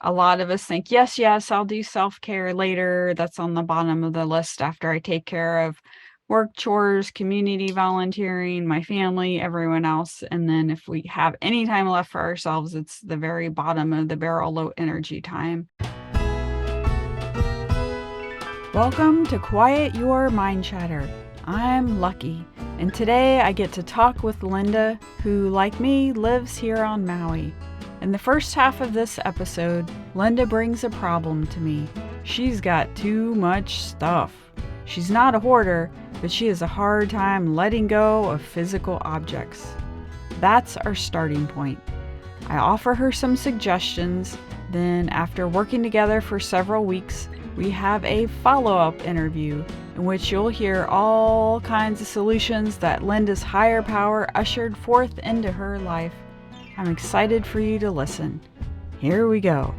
A lot of us think, yes, yes, I'll do self-care later. That's on the bottom of the list after I take care of work chores, community volunteering, my family, everyone else. And then if we have any time left for ourselves, it's the very bottom of the barrel, low energy time. Welcome to Quiet Your Mind Chatter. I'm Lucky, and today I get to talk with Linda, who, like me, lives here on Maui. In the first half of this episode, Linda brings a problem to me. She's got too much stuff. She's not a hoarder, but she has a hard time letting go of physical objects. That's our starting point. I offer her some suggestions, then after working together for several weeks, we have a follow-up interview in which you'll hear all kinds of solutions that Linda's higher power ushered forth into her life. I'm excited for you to listen. Here we go.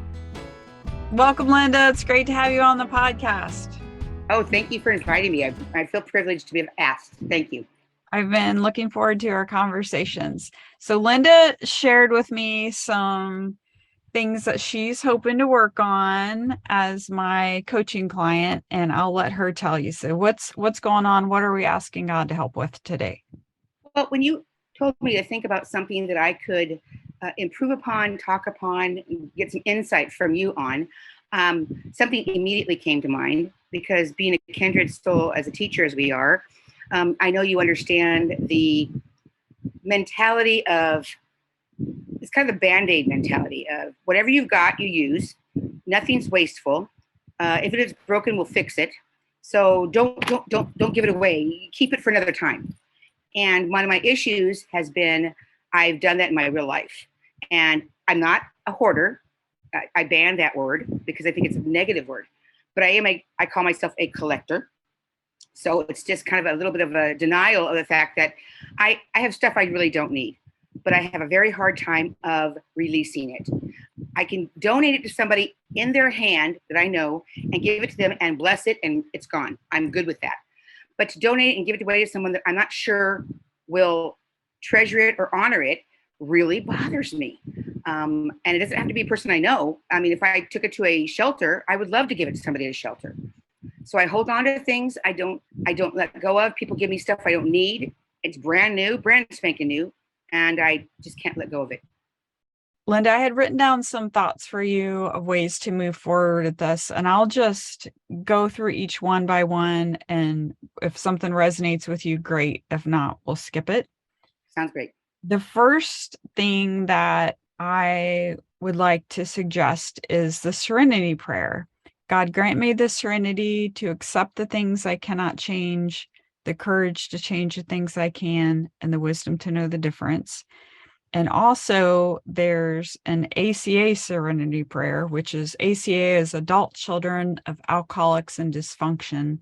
Welcome, Linda. It's great to have you on the podcast. Oh, thank you for inviting me. I feel privileged to be asked. Thank you. I've been looking forward to our conversations. So Linda shared with me some things that she's hoping to work on as my coaching client, and I'll let her tell you. So what's going on? What are we asking God to help with today? Well, when you told me to think about something that I could improve upon, talk upon, get some insight from you on, something immediately came to mind because being a kindred soul as a teacher as we are, I know you understand the mentality of, it's kind of the Band-Aid mentality of whatever you've got, you use. Nothing's wasteful. If it is broken, we'll fix it. So don't give it away. Keep it for another time. And one of my issues has been I've done that in my real life. And I'm not a hoarder. I ban that word because I think it's a negative word. But I call myself a collector. So it's just kind of a little bit of a denial of the fact that I have stuff I really don't need, but I have a very hard time of releasing it. I can donate it to somebody in their hand that I know and give it to them and bless it and it's gone. I'm good with that. But to donate and give it away to someone that I'm not sure will treasure it or honor it really bothers me. And it doesn't have to be a person I know. I mean, if I took it to a shelter, I would love to give it to somebody at a shelter. So I hold on to things I don't let go of. People give me stuff I don't need. It's brand new, brand spanking new, and I just can't let go of it. Linda, I had written down some thoughts for you of ways to move forward with this, and I'll just go through each one by one. And if something resonates with you, great. If not, we'll skip it. Sounds great. The first thing that I would like to suggest is the serenity prayer. God, grant me the serenity to accept the things I cannot change, the courage to change the things I can, and the wisdom to know the difference. And also there's an ACA serenity prayer, which is ACA is Adult Children of Alcoholics and Dysfunction.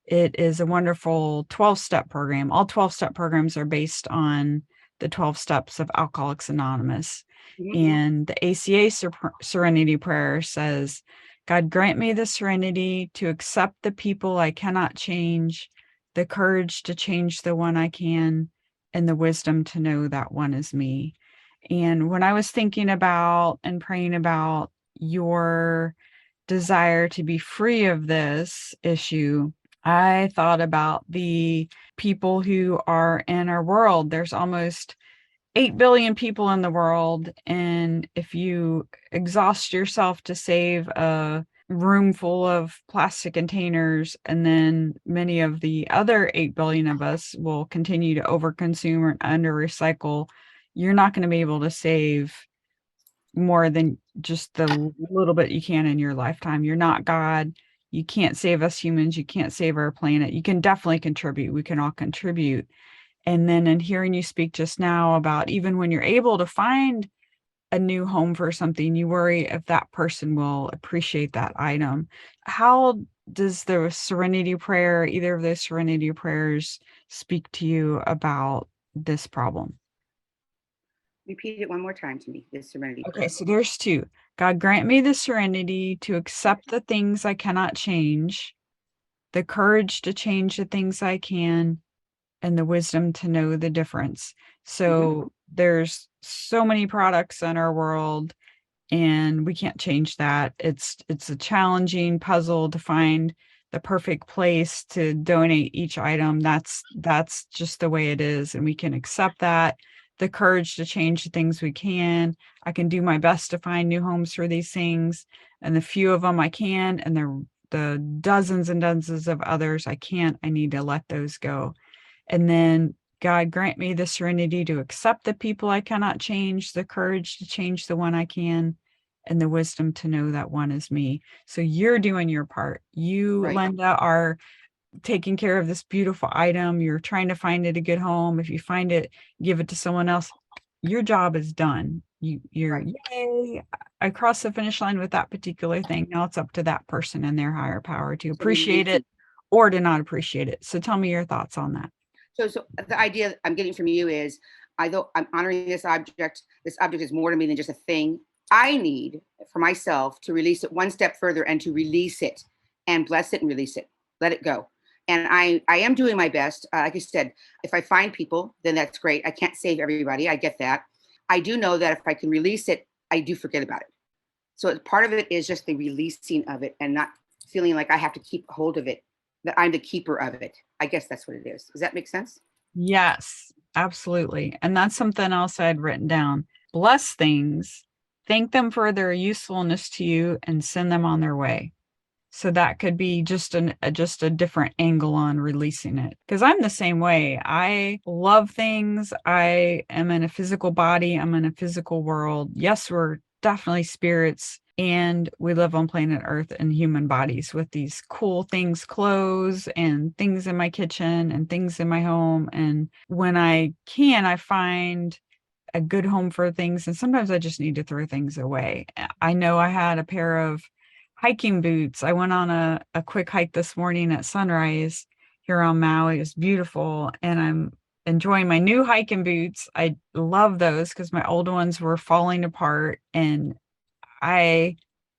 It is a wonderful 12-step program. All 12-step programs are based on the 12 steps of Alcoholics Anonymous. Mm-hmm. And the ACA serenity prayer says, God, grant me the serenity to accept the people I cannot change, the courage to change the one I can, and the wisdom to know that one is me. And when I was thinking about and praying about your desire to be free of this issue, I thought about the people who are in our world. There's almost 8 billion people in the world. And if you exhaust yourself to save a room full of plastic containers, and then many of the other 8 billion of us will continue to overconsume or under recycle, you're not going to be able to save more than just the little bit you can in your lifetime. You're not God. You can't save us humans. You can't save our planet. You can definitely contribute. We can all contribute. And then in hearing you speak just now about even when you're able to find a new home for something, you worry if that person will appreciate that item. How does the serenity prayer, either of those serenity prayers, speak to you about this problem? Repeat it one more time to me, this serenity prayer. Okay, so there's two. God, grant me the serenity to accept the things I cannot change, the courage to change the things I can, and the wisdom to know the difference. So there's so many products in our world, and we can't change that. It's a challenging puzzle to find the perfect place to donate each item. That's just the way it is, and we can accept that. The courage to change the things we can. I can do my best to find new homes for these things, and the few of them I can, and the dozens and dozens of others I can't. I need to let those go. And then God grant me the serenity to accept the people I cannot change, the courage to change the one I can, and the wisdom to know that one is me. So you're doing your part. You, Right. Linda, are taking care of this beautiful item. You're trying to find it a good home. If you find it, give it to someone else. Your job is done. You're Right. yay. I crossed the finish line with that particular thing. Now it's up to that person and their higher power to So appreciate releasing. it or to not appreciate it. So tell me your thoughts on that. So the idea I'm getting from you is, I though I'm honoring this object is more to me than just a thing. I need for myself to release it one step further and to release it and bless it and release it, let it go. And I am doing my best. Like I said, if I find people, then that's great. I can't save everybody. I get that. I do know that if I can release it, I do forget about it. So part of it is just the releasing of it and not feeling like I have to keep hold of it, that I'm the keeper of it. I guess that's what it is. Does that make sense? Yes, absolutely. And that's something else I had written down. Bless things, thank them for their usefulness to you, and send them on their way. So that could be just a different angle on releasing it. Because I'm the same way. I love things. I am in a physical body. I'm in a physical world. Yes, we're definitely spirits, and we live on planet Earth in human bodies with these cool things, clothes and things in my kitchen and things in my home. And when I can, I find a good home for things. And sometimes I just need to throw things away. I know I had a pair of hiking boots. I went on a quick hike this morning at sunrise here on Maui. It was beautiful. And I'm enjoying my new hiking boots. I love those because my old ones were falling apart. And I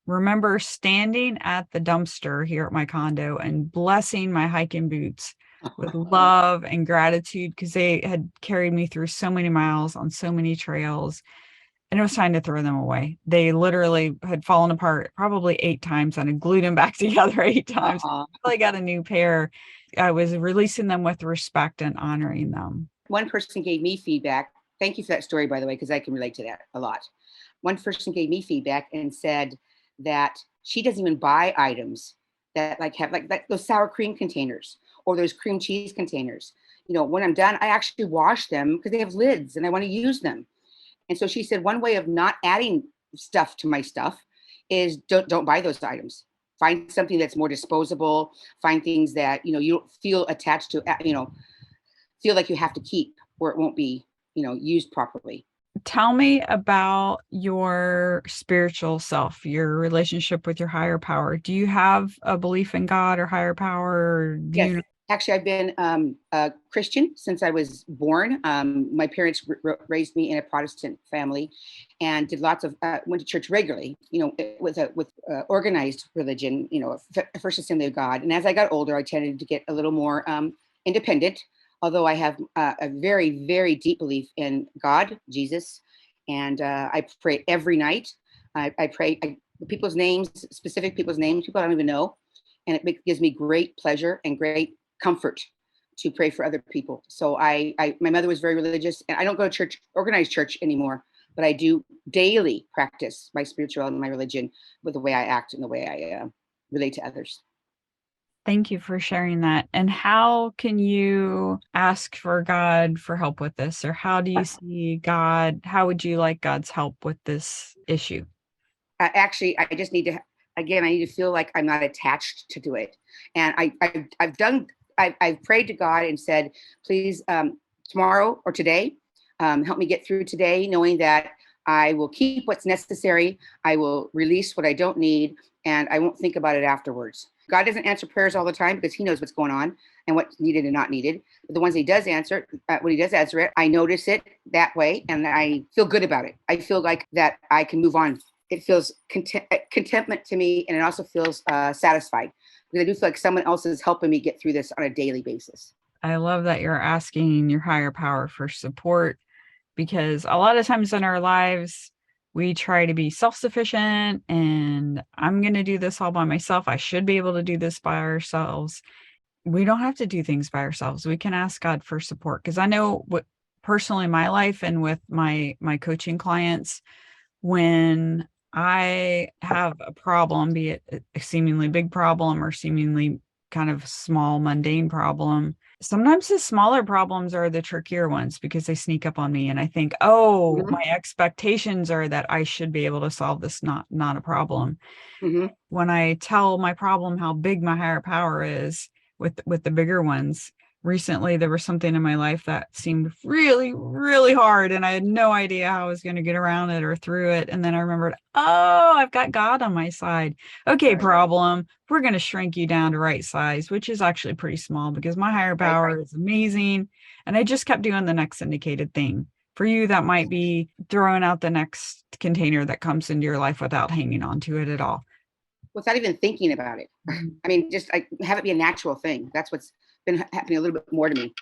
remember standing at the dumpster here at my condo and blessing my hiking boots with love and gratitude because they had carried me through so many miles on so many trails, and it was time to throw them away. They literally had fallen apart probably 8 times, and I glued them back together 8 times. Uh, I got a new pair. I was releasing them with respect and honoring them. One person gave me feedback. Thank you for that story, by the way, because I can relate to that a lot. One person gave me feedback and said that she doesn't even buy items that like have like those sour cream containers or those cream cheese containers. You know, when I'm done, I actually wash them because they have lids and I want to use them. And so she said one way of not adding stuff to my stuff is don't buy those items. Find something that's more disposable. Find things that you don't feel attached to. Feel like you have to keep, or it won't be used properly. Tell me about your spiritual self, your relationship with your higher power. Do you have a belief in God or higher power? Or do Yes. you? Actually, I've been a Christian since I was born. My parents raised me in a Protestant family, and did lots of went to church regularly. With organized religion. First Assembly of God. And as I got older, I tended to get a little more independent. Although I have a very, very deep belief in God, Jesus, and I pray every night. I pray people's names, specific people's names, people I don't even know, and gives me great pleasure and great comfort to pray for other people. So my mother was very religious, and I don't go to church, organized church anymore, but I do daily practice my spirituality and my religion with the way I act and the way I relate to others. Thank you for sharing that. And how can you ask for God for help with this? Or how do you see God? How would you like God's help with this issue? Actually, I just need to, again, I need to feel like I'm not attached to do it. And I've prayed to God and said, please, tomorrow or today, help me get through today, knowing that I will keep what's necessary. I will release what I don't need, and I won't think about it afterwards. God doesn't answer prayers all the time because he knows what's going on and what's needed and not needed. But the ones he does answer, when he does answer it, I notice it that way and I feel good about it. I feel like that I can move on. It feels contentment to me, and it also feels satisfied because I do feel like someone else is helping me get through this on a daily basis. I love that you're asking your higher power for support, because a lot of times in our lives, we try to be self-sufficient and I'm going to do this all by myself. I should be able to do this by ourselves. We don't have to do things by ourselves. We can ask God for support. Because I know what personally in my life and with my coaching clients, when I have a problem, be it a seemingly big problem or seemingly kind of small, mundane problem, sometimes the smaller problems are the trickier ones because they sneak up on me and I think, oh, Hmm. my expectations are that I should be able to solve this, not a problem. Hmm. When I tell my problem how big my higher power is with the bigger ones, recently there was something in my life that seemed really, really hard and I had no idea how I was going to get around it or through it. And then I remembered, oh, I've got God on my side. Okay, Right. problem. We're going to shrink you down to right size, which is actually pretty small because my higher Right. power is amazing. And I just kept doing the next indicated thing. For you, that might be throwing out the next container that comes into your life without hanging on to it at all. Without even thinking about it. Mhm. I mean, just I have it be a natural thing. That's what's been happening a little bit more to me.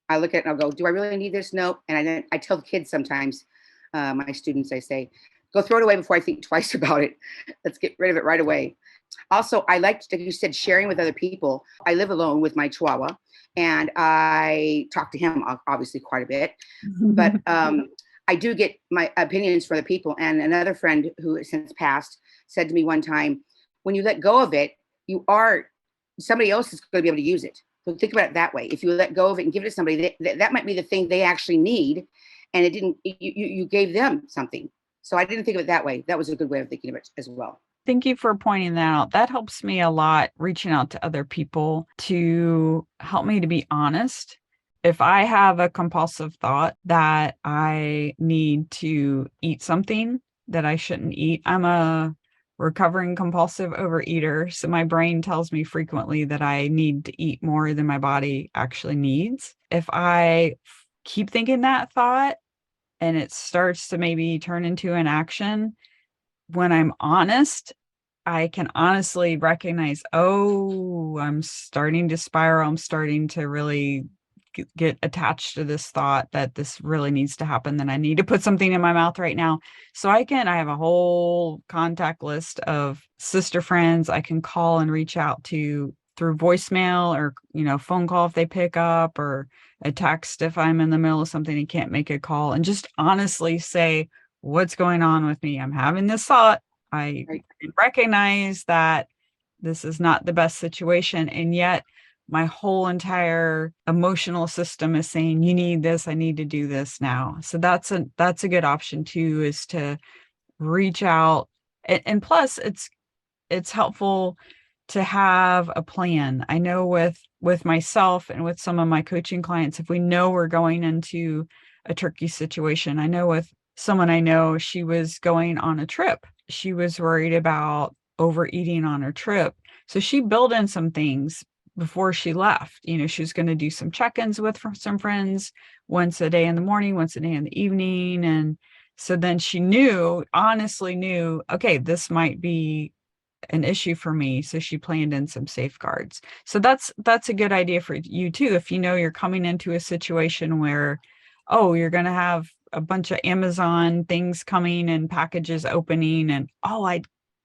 I look at it and I'll go, do I really need this? No. And I tell the kids sometimes, my students, I say, go throw it away before I think twice about it. Let's get rid of it right away. Also, I like, like you said, sharing with other people. I live alone with my Chihuahua, and I talk to him obviously quite a bit. But I do get my opinions from other people. And another friend who has since passed said to me one time, when you let go of it, you are somebody else is going to be able to use it. So think about it that way. If you let go of it and give it to somebody, that might be the thing they actually need, and it didn't. You gave them something. So I didn't think of it that way. That was a good way of thinking of it as well. Thank you for pointing that out. That helps me a lot reaching out to other people to help me to be honest. If I have a compulsive thought that I need to eat something that I shouldn't eat, I'm a recovering compulsive overeater. So my brain tells me frequently that I need to eat more than my body actually needs. If I keep thinking that thought and it starts to maybe turn into an action, when I'm honest, I can honestly recognize, oh, I'm starting to spiral. I'm starting to really get attached to this thought that this really needs to happen. Then I need to put something in my mouth right now. So I have a whole contact list of sister friends I can call and reach out to through voicemail or, phone call if they pick up, or a text if I'm in the middle of something and can't make a call, and just honestly say, what's going on with me? I'm having this thought. I Right. recognize that this is not the best situation. And yet my whole entire emotional system is saying, you need this, I need to do this now. So that's a good option too, is to reach out. And plus it's helpful to have a plan. I know with myself and with some of my coaching clients, if we know we're going into a tricky situation, I know with someone I know, she was going on a trip. She was worried about overeating on her trip. So she built in some things before she left. She was going to do some check-ins with some friends once a day in the morning, once a day in the evening. And so then she honestly knew, okay, this might be an issue for me. So she planned in some safeguards. So that's a good idea for you too. If you're coming into a situation where, oh, you're going to have a bunch of Amazon things coming and packages opening, and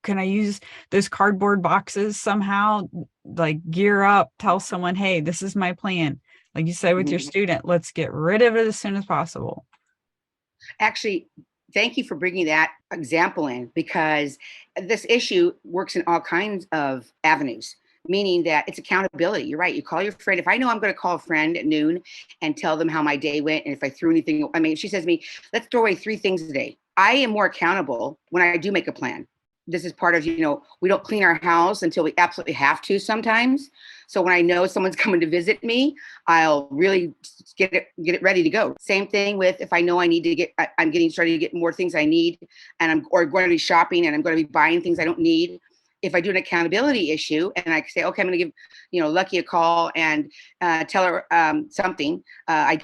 can I use those cardboard boxes somehow? Like, gear up, tell someone, hey, this is my plan. Like you said with your Mhm. student, let's get rid of it as soon as possible. Actually, thank you for bringing that example in, because this issue works in all kinds of avenues, meaning that it's accountability. You're right. You call your friend. If I know I'm going to call a friend at noon and tell them how my day went, and if I threw anything, I mean, if she says to me, let's throw away 3 things a day, I am more accountable when I do make a plan. This is part of, we don't clean our house until we absolutely have to sometimes. So when I know someone's coming to visit me, I'll really get it ready to go. Same thing with, if I know I need to I'm getting starting to get more things I need, and I'm going to be shopping and I'm going to be buying things I don't need. If I do an accountability issue and I say, okay, I'm going to give, Lucky a call and tell her something. I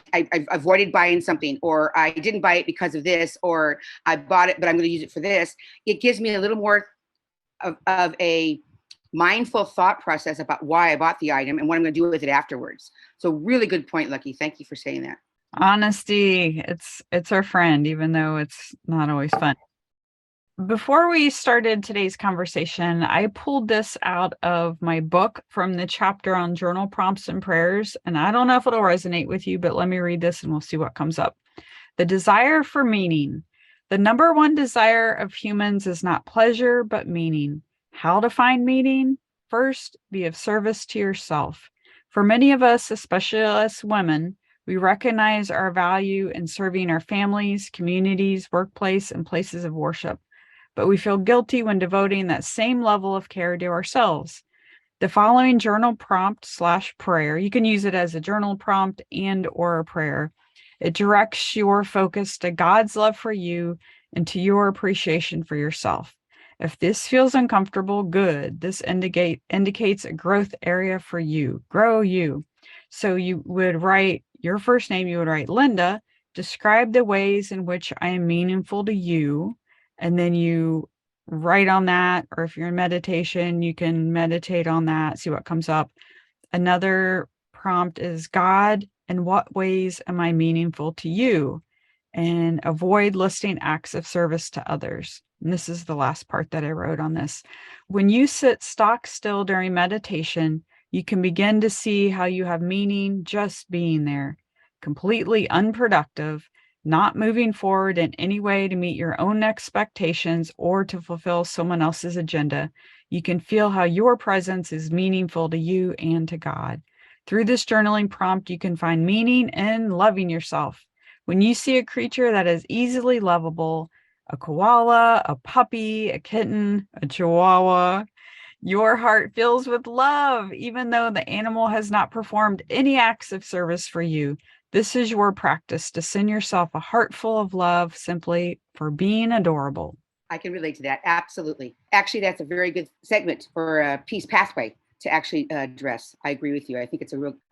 avoided buying something, or I didn't buy it because of this, or I bought it, but I'm going to use it for this. It gives me a little more of a mindful thought process about why I bought the item and what I'm going to do with it afterwards. So really good point, Lucky. Thank you for saying that. Honesty, it's our friend, even though it's not always fun. Before we started today's conversation, I pulled this out of my book from the chapter on journal prompts and prayers. And I don't know if it'll resonate with you, but let me read this and we'll see what comes up. The desire for meaning. The number one desire of humans is not pleasure, but meaning. How to find meaning? First, be of service to yourself. For many of us, especially us women, we recognize our value in serving our families, communities, workplace, and places of worship, but we feel guilty when devoting that same level of care to ourselves. The following journal prompt slash prayer, you can use it as a journal prompt and or a prayer. It directs your focus to God's love for you and to your appreciation for yourself. If this feels uncomfortable, good. This indicates a growth area for you. Grow you. So you would write your first name, you would write Linda, describe the ways in which I am meaningful to you. And then you write on that, or if you're in meditation, you can meditate on that, see what comes up. Another prompt is, God, in what ways am I meaningful to you? And avoid listing acts of service to others. And this is the last part that I wrote on this. When you sit stock still during meditation, you can begin to see how you have meaning just being there, completely unproductive, not moving forward in any way to meet your own expectations or to fulfill someone else's agenda. You can feel how your presence is meaningful to you and to God. Through this journaling prompt, you can find meaning in loving yourself. When you see a creature that is easily lovable, a koala, a puppy, a kitten, a chihuahua, your heart fills with love, even though the animal has not performed any acts of service for you. This is your practice to send yourself a heart full of love simply for being adorable. I can relate to that. Absolutely. Actually, that's a very good segment for a peace pathway to actually address. I agree with you. I think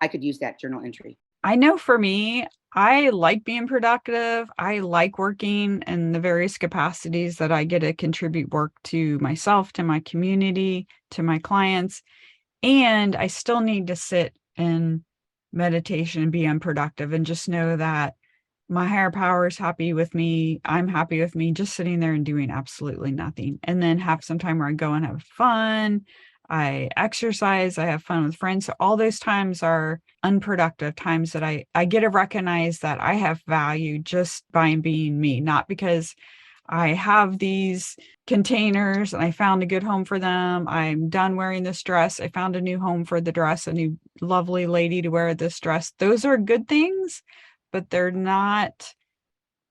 I could use that journal entry. I know for me, I like being productive. I like working in the various capacities that I get to contribute work to myself, to my community, to my clients. And I still need to sit in meditation and be unproductive and just know that my higher power is happy with me. I'm happy with me just sitting there and doing absolutely nothing. And then have some time where I go and have fun. I exercise, I have fun with friends. So all those times are unproductive times that I get to recognize that I have value just by being me, not because I have these containers and I found a good home for them. I'm done wearing this dress. I found a new home for the dress, a new lovely lady to wear this dress. Those are good things, but they're not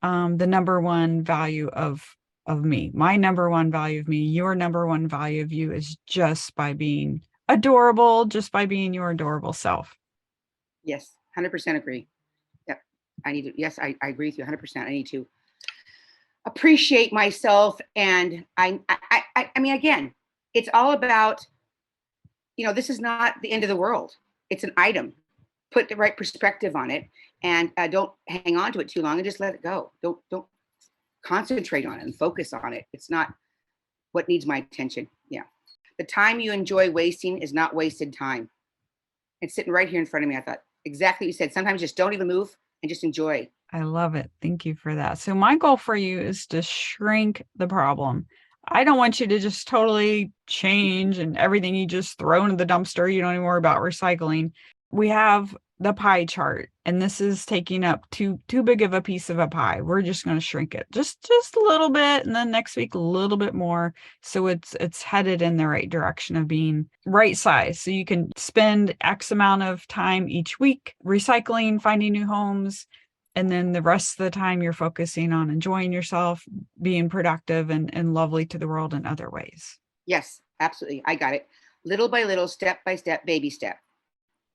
the number one value of me. My number one value of me, your number one value of you is just by being adorable, just by being your adorable self. Yes, 100% agree. Yep. Yes, I agree with you 100%. I need to appreciate myself. And I mean, again, it's all about, this is not the end of the world. It's an item. Put the right perspective on it, and don't hang on to it too long, and just let it go. Don't concentrate on it and focus on it. It's not what needs my attention. Yeah. The time you enjoy wasting is not wasted time. It's sitting right here in front of me. I thought exactly what you said. Sometimes just don't even move and just enjoy. I love it. Thank you for that. So my goal for you is to shrink the problem. I don't want you to just totally change and everything you just throw into the dumpster. You don't even worry about recycling. We have the pie chart, and this is taking up too big of a piece of a pie. We're just going to shrink it just a little bit, and then next week a little bit more, so it's headed in the right direction of being right size. So you can spend X amount of time each week recycling, finding new homes, and then the rest of the time you're focusing on enjoying yourself, being productive and lovely to the world in other ways. Yes, absolutely. I got it. Little by little, step by step, baby step.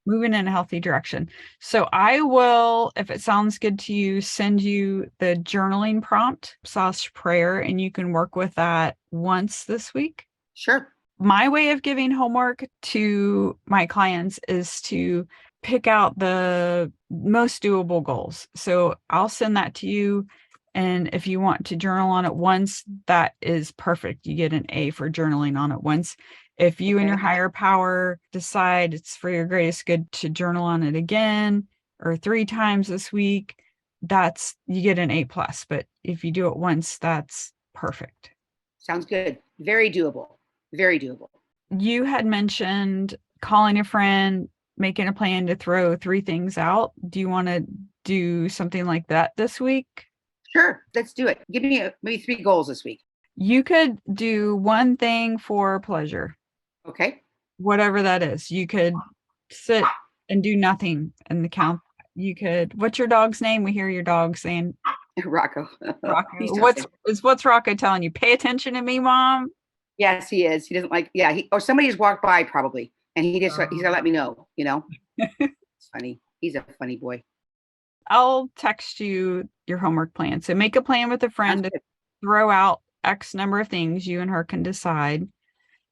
Moving in a healthy direction. So I will, if it sounds good to you, send you the journaling prompt / prayer, and you can work with that once this week. Sure. My way of giving homework to my clients is to pick out the most doable goals. So I'll send that to you. And if you want to journal on it once, that is perfect. You get an A for journaling on it once. If you and your higher power decide it's for your greatest good to journal on it again or 3 times this week, you get an A+. But if you do it once, that's perfect. Sounds good. Very doable. Very doable. You had mentioned calling a friend, making a plan to throw 3 things out. Do you want to do something like that this week? Sure, let's do it. Give me maybe 3 goals this week. You could do one thing for pleasure, Okay. whatever that is. You could sit and do nothing in the count. You could, what's your dog's name? We hear your dog saying Rocco. He's Rocco. talking. What's Rocco telling you? Pay attention to me, mom. Yes, he is. He doesn't like, yeah, or somebody just walked by probably. And he's gonna let me know, It's funny. He's a funny boy. I'll text you your homework plan. So make a plan with a friend to throw out X number of things. You and her can decide.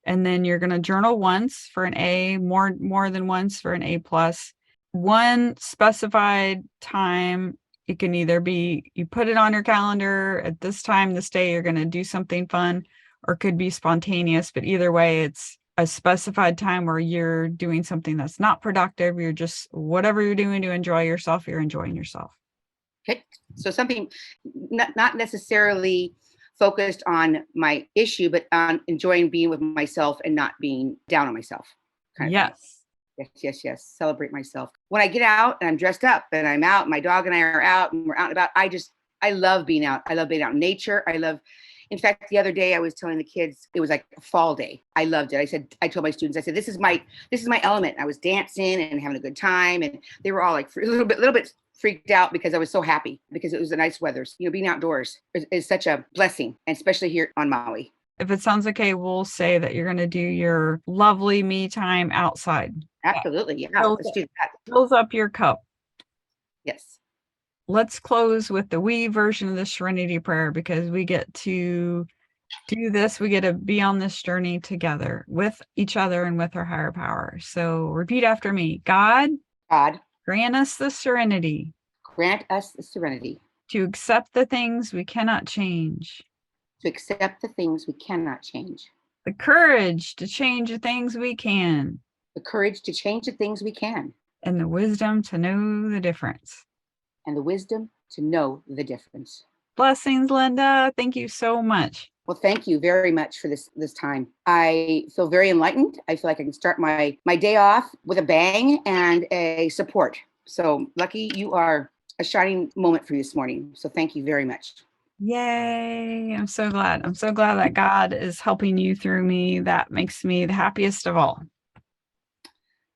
And then you're going to journal once for an A, more than once for an A plus. One specified time. It can either be you put it on your calendar at this time, this day, you're going to do something fun, or could be spontaneous. But either way, it's a specified time where you're doing something that's not productive. You're just whatever you're doing to enjoy yourself, you're enjoying yourself. Okay. So something not necessarily focused on my issue, but on enjoying being with myself and not being down on myself. Yes. Yes. Celebrate myself. When I get out and I'm dressed up and I'm out, my dog and I are out and we're out and about, I love being out. I love being out in nature. In fact, the other day I was telling the kids, it was like a fall day. I loved it. I told my students, I said, this is my element. I was dancing and having a good time. And they were all like a little bit freaked out because I was so happy because it was the nice weather. Being outdoors is such a blessing, and especially here on Maui. If it sounds okay, we'll say that you're going to do your lovely me time outside. Absolutely. Yeah. Let's do that. Fills up your cup. Yes. Let's close with the we version of the Serenity Prayer, because we get to do this. We get to be on this journey together with each other and with our higher power. So repeat after me. God, grant us the serenity. Grant us the serenity. To accept the things we cannot change. To accept the things we cannot change. The courage to change the things we can. The courage to change the things we can. And the wisdom to know the difference. And the wisdom to know the difference. Blessings, Linda. Thank you so much. Well, thank you very much for this time. I feel very enlightened. I feel like I can start my day off with a bang and a support. So, Lucky, you are a shining moment for you this morning. So thank you very much. Yay. I'm so glad. I'm so glad that God is helping you through me. That makes me the happiest of all.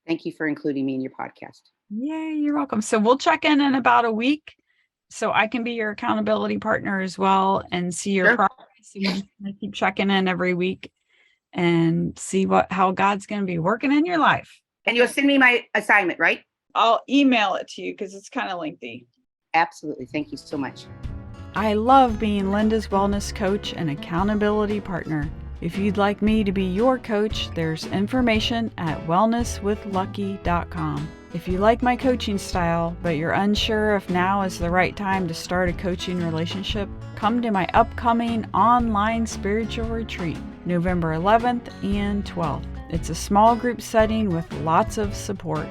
Thank you for including me in your podcast. Yay, you're welcome. So we'll check in about a week so I can be your accountability partner as well and see your progress. So you keep checking in every week and see how God's going to be working in your life. And you'll send me my assignment, right? I'll email it to you because it's kind of lengthy. Absolutely. Thank you so much. I love being Linda's wellness coach and accountability partner. If you'd like me to be your coach, there's information at wellnesswithlucky.com. If you like my coaching style, but you're unsure if now is the right time to start a coaching relationship, come to my upcoming online spiritual retreat, November 11th and 12th. It's a small group setting with lots of support.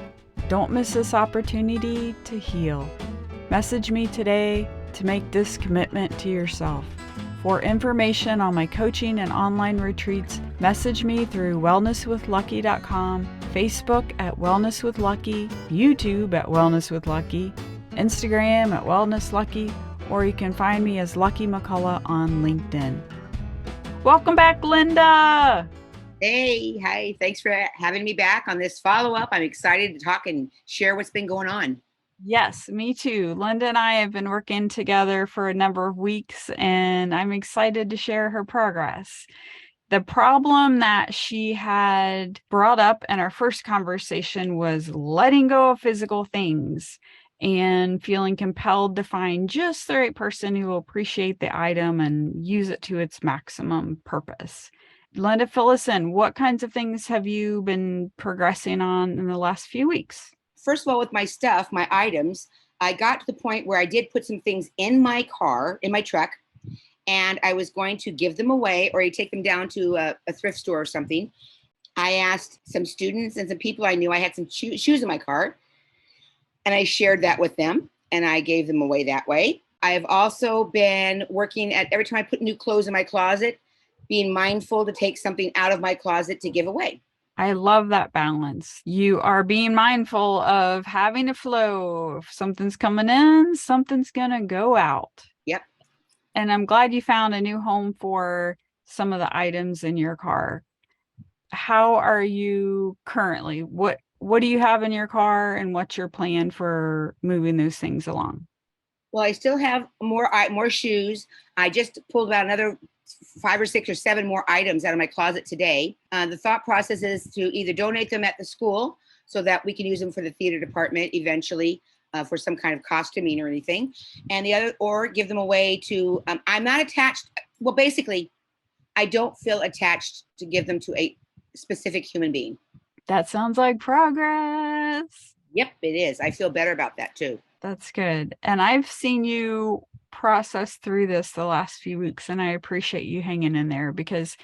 Don't miss this opportunity to heal. Message me today to make this commitment to yourself. For information on my coaching and online retreats, message me through wellnesswithlucky.com, Facebook at Wellness with Lucky, YouTube at Wellness with Lucky, Instagram at Wellness Lucky, or you can find me as Lucky McCullough on LinkedIn. Welcome back, Linda. Hey, hi. Thanks for having me back on this follow-up. I'm excited to talk and share what's been going on. Yes, me too. Linda and I have been working together for a number of weeks, and I'm excited to share her progress. The problem that she had brought up in our first conversation was letting go of physical things and feeling compelled to find just the right person who will appreciate the item and use it to its maximum purpose. Linda, fill us in. What kinds of things have you been progressing on in the last few weeks? First of all, with my stuff, my items, I got to the point where I did put some things in my car, in my truck, and I was going to give them away or take them down to a thrift store or something. I asked some students and some people I knew. I had some shoes in my car, and I shared that with them, and I gave them away that way. I've also been working at every time I put new clothes in my closet, being mindful to take something out of my closet to give away. I love that balance. You are being mindful of having a flow. If something's coming in, something's going to go out. Yep. And I'm glad you found a new home for some of the items in your car. How are you currently? What do you have in your car, and what's your plan for moving those things along? Well, I still have more shoes. I just pulled out another 5 or 6 or 7 more items out of my closet today. The thought process is to either donate them at the school so that we can use them for the theater department eventually, for some kind of costuming or anything, and the other, or give them away to. I'm not attached. Well, basically, I don't feel attached to give them to a specific human being. That sounds like progress. Yep, it is. I feel better about that too. That's good. And I've seen you process through this the last few weeks, and I appreciate you hanging in there, because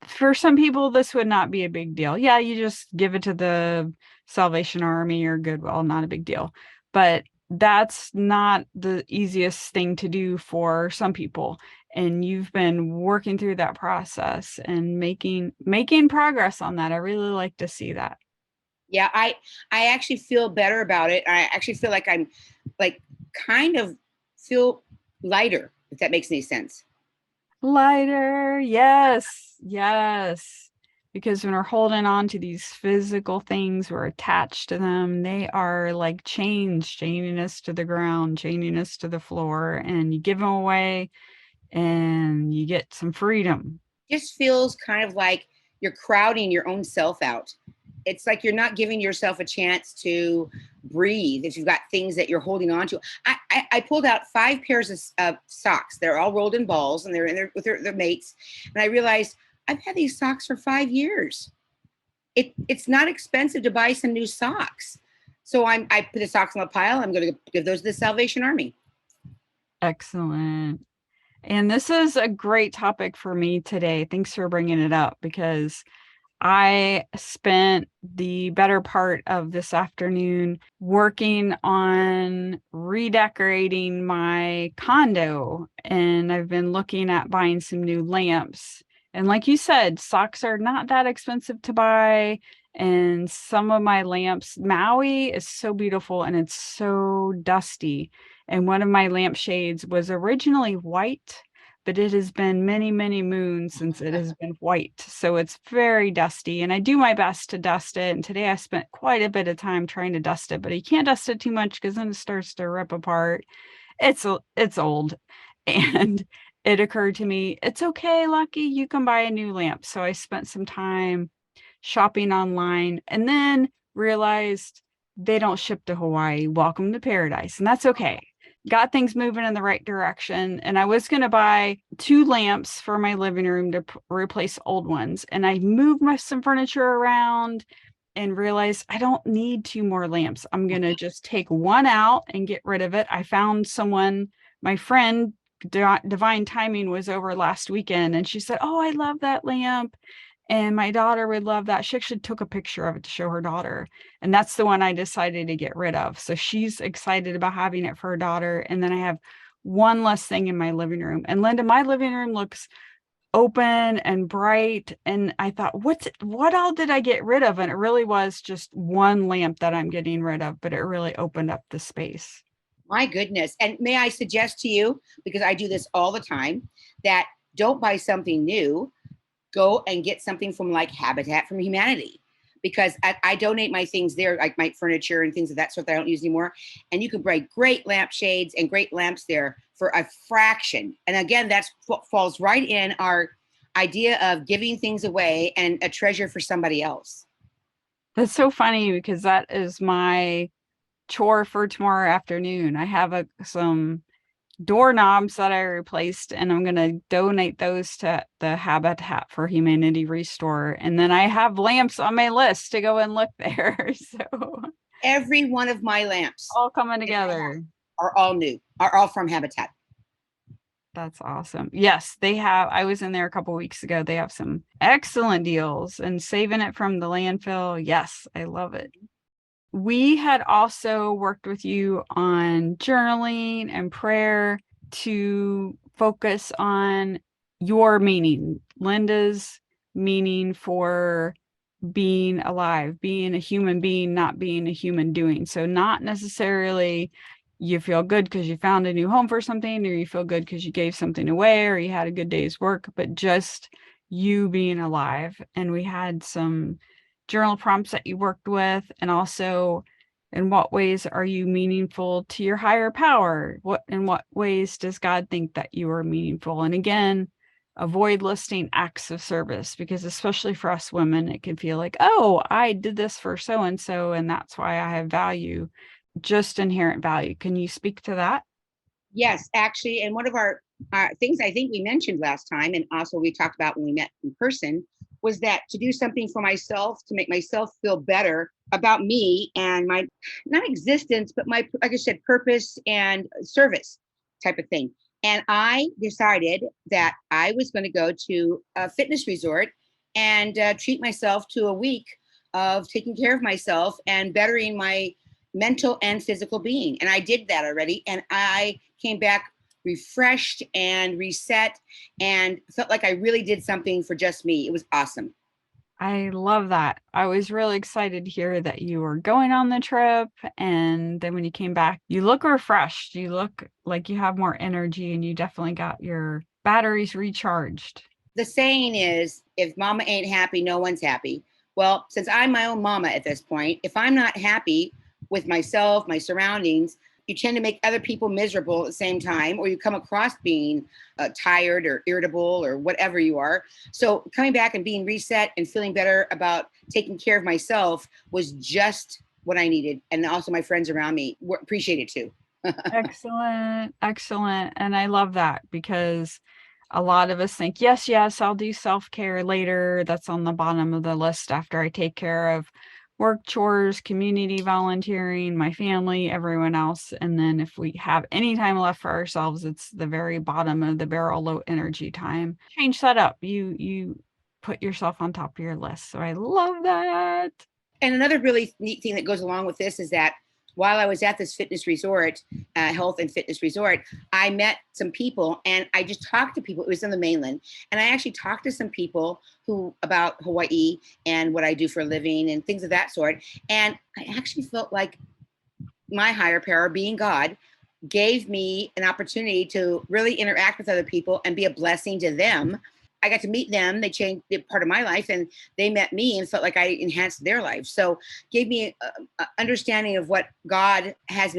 for some people, this would not be a big deal. Yeah, you just give it to the Salvation Army or Goodwill, not a big deal. But that's not the easiest thing to do for some people. And you've been working through that process and making progress on that. I really like to see that. Yeah, I actually feel better about it. I actually feel like I'm like kind of feel lighter, if that makes any sense. Lighter, yes, yes. Because when we're holding on to these physical things, we're attached to them. They are like chains, chaining us to the ground, chaining us to the floor, and you give them away and you get some freedom. Just feels kind of like you're crowding your own self out. It's like you're not giving yourself a chance to breathe if you've got things that you're holding on to. I pulled out 5 pairs of socks. They're all rolled in balls and they're in there with their mates. And I realized I've had these socks for 5 years. It's not expensive to buy some new socks. So I put the socks in a pile. I'm going to give those to the Salvation Army. Excellent. And this is a great topic for me today. Thanks for bringing it up, because I spent the better part of this afternoon working on redecorating my condo, and I've been looking at buying some new lamps. And like you said, socks are not that expensive to buy. And some of my lamps, Maui is so beautiful and it's so dusty. And one of my lampshades was originally white, but it has been many, many moons since it has been white. So it's very dusty, and I do my best to dust it. And today I spent quite a bit of time trying to dust it, but you can't dust it too much because then it starts to rip apart. It's old. And it occurred to me, it's okay, Lucky, you can buy a new lamp. So I spent some time shopping online and then realized they don't ship to Hawaii. Welcome to paradise. And that's okay. Got things moving in the right direction. And I was going to buy 2 lamps for my living room to replace old ones. And I moved some furniture around and realized I don't need 2 more lamps. I'm going to just take one out and get rid of it. I found someone, my friend, Divine Timing, was over last weekend, and she said, "Oh, I love that lamp. And my daughter would love that." She actually took a picture of it to show her daughter. And that's the one I decided to get rid of. So she's excited about having it for her daughter. And then I have one less thing in my living room. And Linda, my living room looks open and bright. And I thought, what all did I get rid of? And it really was just one lamp that I'm getting rid of, but it really opened up the space. My goodness. And may I suggest to you, because I do this all the time, that don't buy something new. Go and get something from like Habitat for Humanity, because I donate my things there, like my furniture and things of that sort that I don't use anymore. And you can buy great lampshades and great lamps there for a fraction. And again, that's what falls right in our idea of giving things away and a treasure for somebody else. That's so funny, because that is my chore for tomorrow afternoon. I have some doorknobs that I replaced, and I'm going to donate those to the Habitat for Humanity restore. And then I have lamps on my list to go and look there. So Every one of my lamps all coming together. are all new, are all from Habitat. That's awesome. Yes, they have. I was in there a couple weeks ago. They have some excellent deals and saving it from the landfill. Yes, I love it. We had also worked with you on journaling and prayer to focus on your meaning, Linda's meaning for being alive, being a human being, not being a human doing. So, not necessarily you feel good because you found a new home for something, or you feel good because you gave something away, or you had a good day's work, but just you being alive. And we had some journal prompts that you worked with, and also in what ways are you meaningful to your higher power? In what ways does God think that you are meaningful? And again, avoid listing acts of service, because especially for us women, it can feel like, oh, I did this for so and so, and that's why I have value, just inherent value. Can you speak to that? Yes, actually, and one of our things I think we mentioned last time, and also we talked about when we met in person, was that to do something for myself to make myself feel better about me and my not existence, but my, like I said, purpose and service type of thing. And I decided that I was going to go to a fitness resort and treat myself to a week of taking care of myself and bettering my mental and physical being. And I did that already. And I came back refreshed and reset and felt like I really did something for just me. It was awesome. I love that. I was really excited to hear that you were going on the trip. And then when you came back, you look refreshed. You look like you have more energy, and you definitely got your batteries recharged. The saying is, if mama ain't happy, no one's happy. Well, since I'm my own mama at this point, if I'm not happy with myself, my surroundings, you tend to make other people miserable at the same time, or you come across being tired or irritable or whatever you are. So coming back and being reset and feeling better about taking care of myself was just what I needed. And also my friends around me appreciate it too. Excellent, excellent. And I love that, because a lot of us think, yes, yes, I'll do self-care later. That's on the bottom of the list after I take care of work chores, community volunteering, my family, everyone else. And then if we have any time left for ourselves, it's the very bottom of the barrel, low energy time. Change that up. You put yourself on top of your list. So I love that. And another really neat thing that goes along with this is that while I was at this fitness resort, health and fitness resort, I met some people and I just talked to people. It was in the mainland. And I actually talked to some people who about Hawaii and what I do for a living and things of that sort. And I actually felt like my higher power, being God, gave me an opportunity to really interact with other people and be a blessing to them. I got to meet them. They changed part of my life, and they met me and felt like I enhanced their life. So gave me a understanding of what God has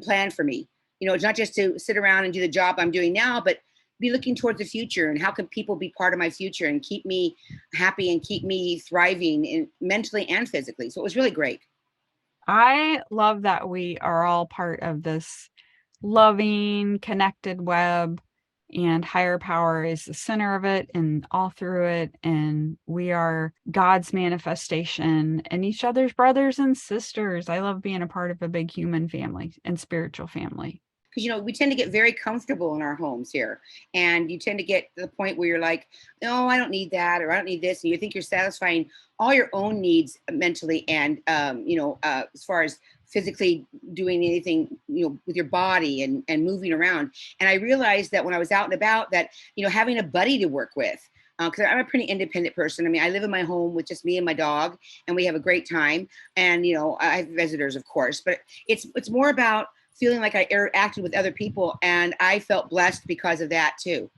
planned for me. You know, it's not just to sit around and do the job I'm doing now, but be looking towards the future and how can people be part of my future and keep me happy and keep me thriving in mentally and physically. So it was really great. I love that we are all part of this loving, connected web, and higher power is the center of it and all through it. And we are God's manifestation and each other's brothers and sisters. I love being a part of a big human family and spiritual family. Because we tend to get very comfortable in our homes here, and you tend to get to the point where you're like, no, I don't need that, or I don't need this, and you think you're satisfying all your own needs mentally and as far as physically doing anything with your body and moving around. And I realized that when I was out and about that having a buddy to work with, because I'm a pretty independent person. I mean, I live in my home with just me and my dog, and we have a great time. And I have visitors, of course, but it's more about feeling like I interacted with other people, and I felt blessed because of that too.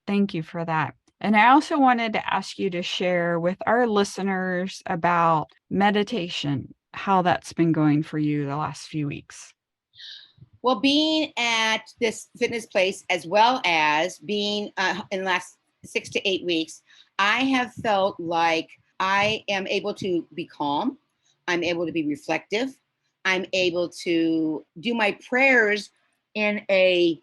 Thank you for that. And I also wanted to ask you to share with our listeners about meditation, how that's been going for you the last few weeks. Well, being at this fitness place as well as being in the last 6 to 8 weeks, I have felt like I am able to be calm. I'm able to be reflective. I'm able to do my prayers in a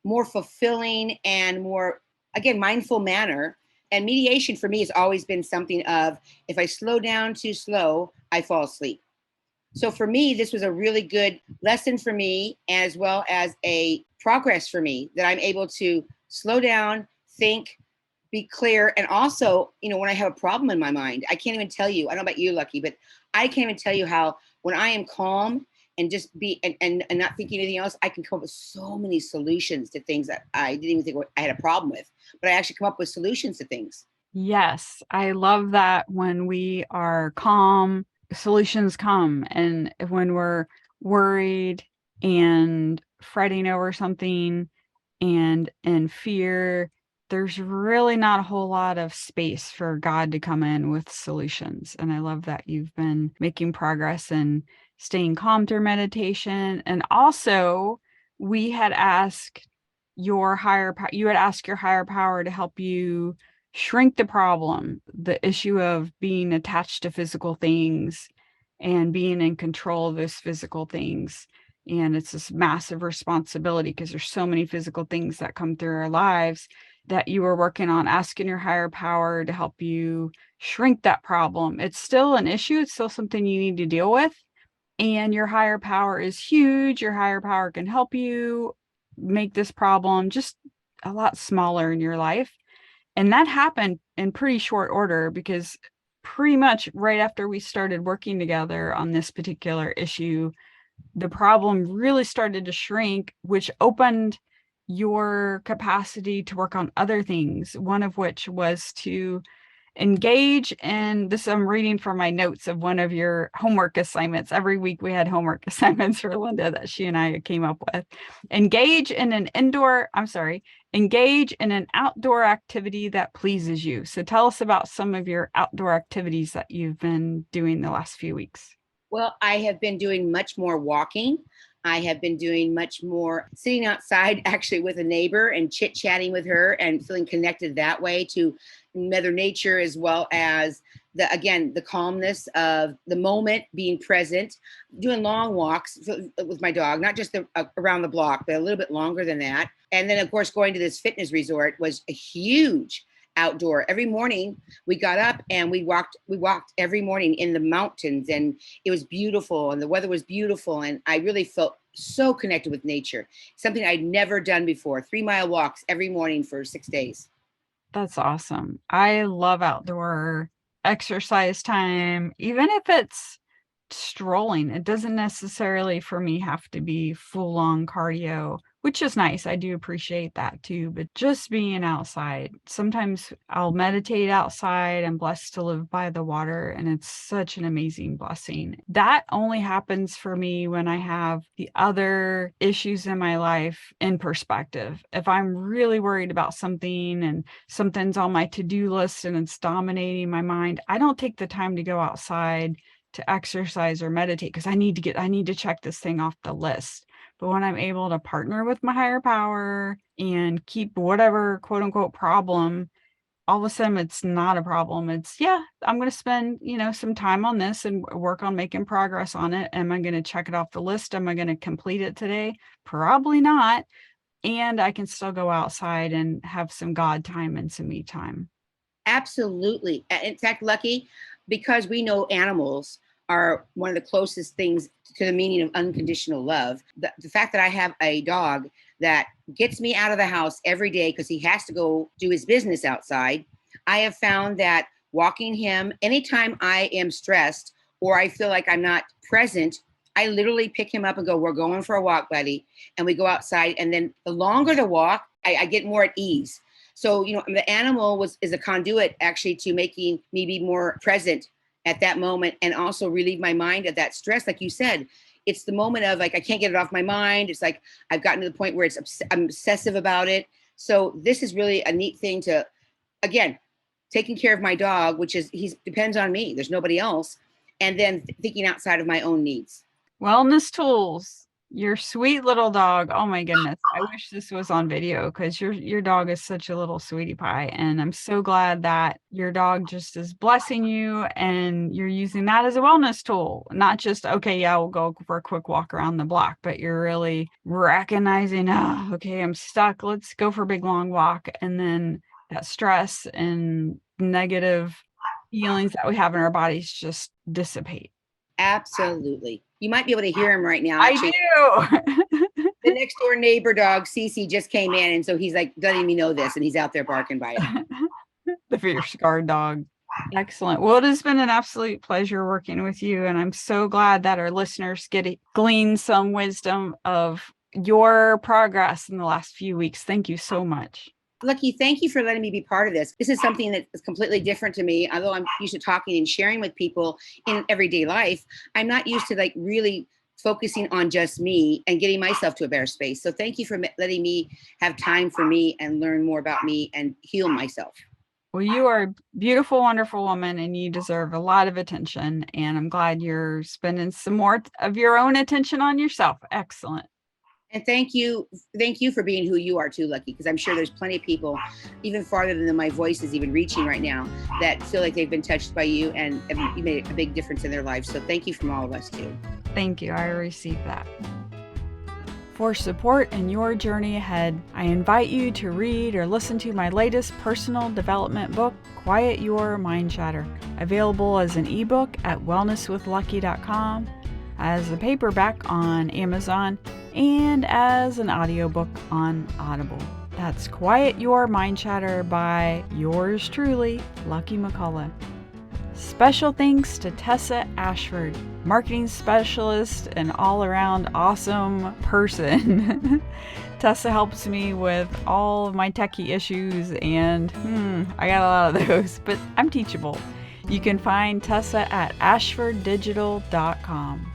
more fulfilling and more, again, mindful manner. And mediation for me has always been something of, if I slow down too slow, I fall asleep. So for me, this was a really good lesson for me, as well as a progress for me, that I'm able to slow down, think, be clear. And also, when I have a problem in my mind, I can't even tell you, I don't know about you, Lucky, but I can't even tell you how when I am calm and just be and not thinking anything else, I can come up with so many solutions to things that I didn't even think I had a problem with. But I actually come up with solutions to things. Yes, I love that when we are calm, solutions come. And when we're worried and fretting over something and in fear, there's really not a whole lot of space for God to come in with solutions. And I love that you've been making progress and staying calm through meditation. And also, we had asked your higher power, you had asked your higher power to help you shrink the problem, the issue of being attached to physical things and being in control of those physical things. And it's this massive responsibility because there's so many physical things that come through our lives that you were working on asking your higher power to help you shrink that problem. It's still an issue, it's still something you need to deal with. And your higher power is huge. Your higher power can help you make this problem just a lot smaller in your life. And that happened in pretty short order because pretty much right after we started working together on this particular issue, the problem really started to shrink, which opened your capacity to work on other things, one of which was to engage in this. I'm reading from my notes of one of your homework assignments. Every week we had homework assignments for Linda that she and I came up with. Engage in an outdoor activity that pleases you. So tell us about some of your outdoor activities that you've been doing the last few weeks. Well, I have been doing much more walking. I have been doing much more sitting outside actually with a neighbor and chit chatting with her and feeling connected that way to Mother Nature, as well as the calmness of the moment, being present, doing long walks with my dog, not just around the block, but a little bit longer than that. And then, of course, going to this fitness resort was a huge outdoor. Every morning we got up and we walked every morning in the mountains, and it was beautiful and the weather was beautiful, and I really felt so connected with nature, something I'd never done before. 3-mile walks every morning for 6 days. That's awesome. I love outdoor exercise time, even if it's strolling. It doesn't necessarily for me have to be full on cardio, which is nice. I do appreciate that too. But just being outside, sometimes I'll meditate outside. I'm blessed to live by the water, and it's such an amazing blessing. That only happens for me when I have the other issues in my life in perspective. If I'm really worried about something and something's on my to-do list and it's dominating my mind, I don't take the time to go outside to exercise or meditate because I need to check this thing off the list. But when I'm able to partner with my higher power and keep whatever quote unquote problem, all of a sudden it's not a problem. It's, yeah, I'm going to spend, some time on this and work on making progress on it. Am I going to check it off the list? Am I going to complete it today? Probably not. And I can still go outside and have some God time and some me time. Absolutely. In fact, Lucky, because we know animals are one of the closest things to the meaning of unconditional love. The fact that I have a dog that gets me out of the house every day because he has to go do his business outside, I have found that walking him, anytime I am stressed or I feel like I'm not present, I literally pick him up and go, "We're going for a walk, buddy." And we go outside. And then the longer the walk, I get more at ease. So, the animal is a conduit actually to making me be more present at that moment and also relieve my mind of that stress. Like you said, it's the moment of like, I can't get it off my mind. It's like, I've gotten to the point where I'm obsessive about it. So this is really a neat thing to, again, taking care of my dog, which is, he depends on me. There's nobody else. And then thinking outside of my own needs. Wellness tools. Your sweet little dog. Oh my goodness. I wish this was on video because your dog is such a little sweetie pie. And I'm so glad that your dog just is blessing you and you're using that as a wellness tool. Not just, okay, yeah, we'll go for a quick walk around the block, but you're really recognizing, oh, okay, I'm stuck. Let's go for a big long walk. And then that stress and negative feelings that we have in our bodies just dissipate. Absolutely. You might be able to hear him right now. I Actually, do. the next door neighbor dog, Cece, just came in. And so he's like, doesn't even know this. And he's out there barking by it. The fierce guard dog. Excellent. Well, it has been an absolute pleasure working with you, and I'm so glad that our listeners get to glean some wisdom of your progress in the last few weeks. Thank you so much. Lucky, thank you for letting me be part of this. This is something that is completely different to me. Although I'm used to talking and sharing with people in everyday life, I'm not used to like really focusing on just me and getting myself to a better space. So thank you for letting me have time for me and learn more about me and heal myself. Well, you are a beautiful, wonderful woman, and you deserve a lot of attention. And I'm glad you're spending some more of your own attention on yourself. Excellent. And thank you for being who you are too, Lucky, because I'm sure there's plenty of people, even farther than my voice is even reaching right now, that feel like they've been touched by you and you made a big difference in their lives. So thank you from all of us too. Thank you. I received that. For support in your journey ahead, I invite you to read or listen to my latest personal development book, Quiet Your Mind Chatter, available as an ebook at wellnesswithlucky.com, as a paperback on Amazon, and as an audiobook on Audible. That's Quiet Your Mind Chatter by yours truly, Lucky McCullough. Special thanks to Tessa Ashford, marketing specialist and all-around awesome person. Tessa helps me with all of my techie issues, and I got a lot of those, but I'm teachable. You can find Tessa at ashforddigital.com.